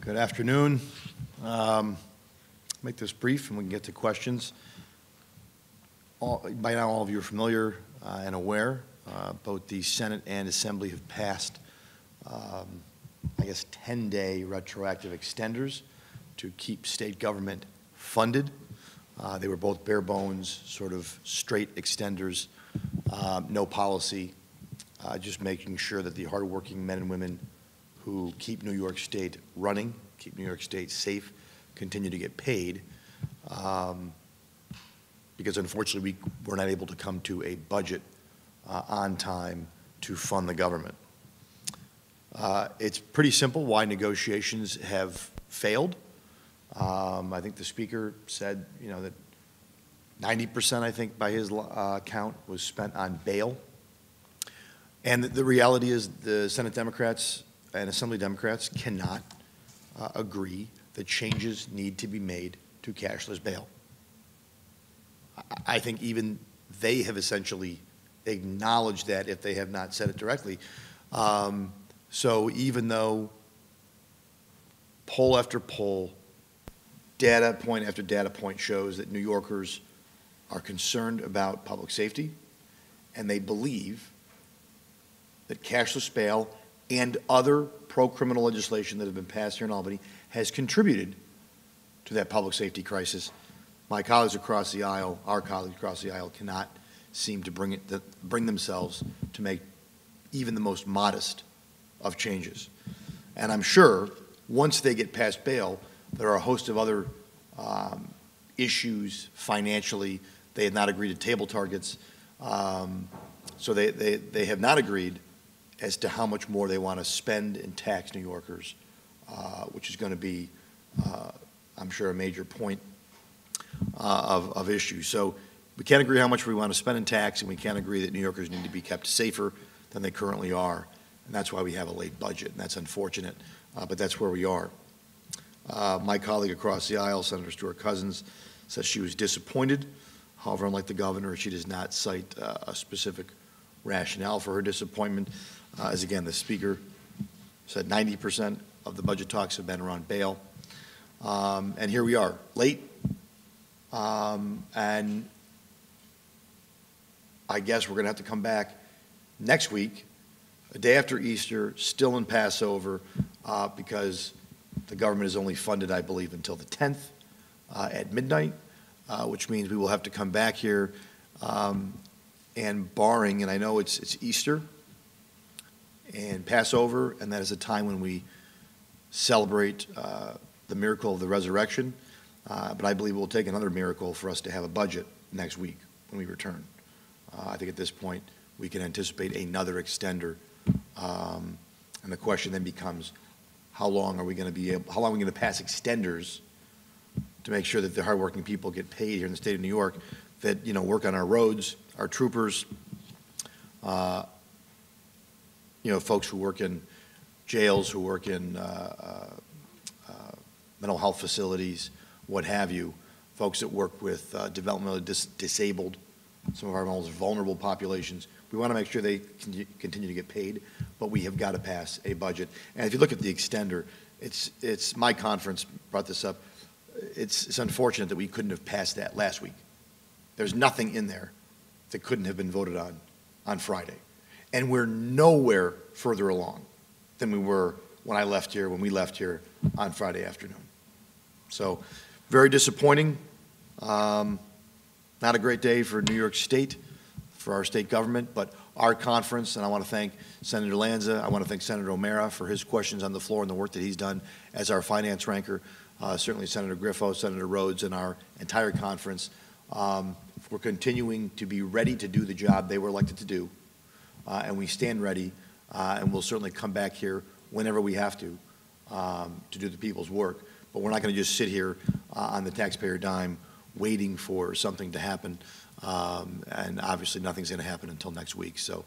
Good afternoon. Make this brief and we can get to questions. By now all of you are familiar and aware, both the Senate and Assembly have passed, 10-day retroactive extenders to keep state government funded. They were both bare bones, sort of straight extenders, no policy, just making sure that the hardworking men and women who keep New York State running, keep New York State safe, continue to get paid, because unfortunately we were not able to come to a budget on time to fund the government. It's pretty simple why negotiations have failed. I think the Speaker said, that 90%, I think, by his count, was spent on bail. And the reality is the Senate Democrats and Assembly Democrats cannot agree that changes need to be made to cashless bail. I think even they have essentially acknowledged that, if they have not said it directly. So even though poll after poll, data point after data point shows that New Yorkers are concerned about public safety, and they believe that cashless bail and other pro-criminal legislation that have been passed here in Albany has contributed to that public safety crisis, my colleagues across the aisle, our colleagues across the aisle, cannot seem to bring themselves to make even the most modest of changes. And I'm sure once they get past bail, there are a host of other issues financially. They had not agreed to table targets, so they have not agreed as to how much more they want to spend and tax New Yorkers, which is going to be, I'm sure, a major point of issue. So we can't agree how much we want to spend in tax, and we can't agree that New Yorkers need to be kept safer than they currently are. And that's why we have a late budget, and that's unfortunate, but that's where we are. My colleague across the aisle, Senator Stewart Cousins, says she was disappointed. However, unlike the governor, she does not cite a specific rationale for her disappointment. As again, the Speaker said 90% of the budget talks have been around bail. And here we are, late. And I guess we're going to have to come back next week, a day after Easter, still in Passover, because the government is only funded, I believe, until the 10th at midnight, which means we will have to come back here and barring, and I know it's Easter and Passover, and that is a time when we celebrate the miracle of the resurrection, but I believe it will take another miracle for us to have a budget next week when we return. I think at this point we can anticipate another extender, and the question then becomes, how long are we going to pass extenders to make sure that the hardworking people get paid here in the state of New York, that work on our roads, our troopers, folks who work in jails, who work in mental health facilities, what have you, folks that work with developmentally disabled, some of our most vulnerable populations. We want to make sure they continue to get paid, but we have got to pass a budget. And if you look at the extender, it's my conference brought this up. It's unfortunate that we couldn't have passed that last week. There's nothing in there that couldn't have been voted on Friday. And we're nowhere further along than we were when we left here on Friday afternoon. So very disappointing. Not a great day for New York State, for our state government, but our conference, and I want to thank Senator Lanza, I want to thank Senator O'Mara for his questions on the floor and the work that he's done as our finance ranker, certainly Senator Griffo, Senator Rhodes, and our entire conference. We're continuing to be ready to do the job they were elected to do, and we stand ready, and we'll certainly come back here whenever we have to do the people's work. But we're not going to just sit here on the taxpayer dime waiting for something to happen, and obviously nothing's going to happen until next week. So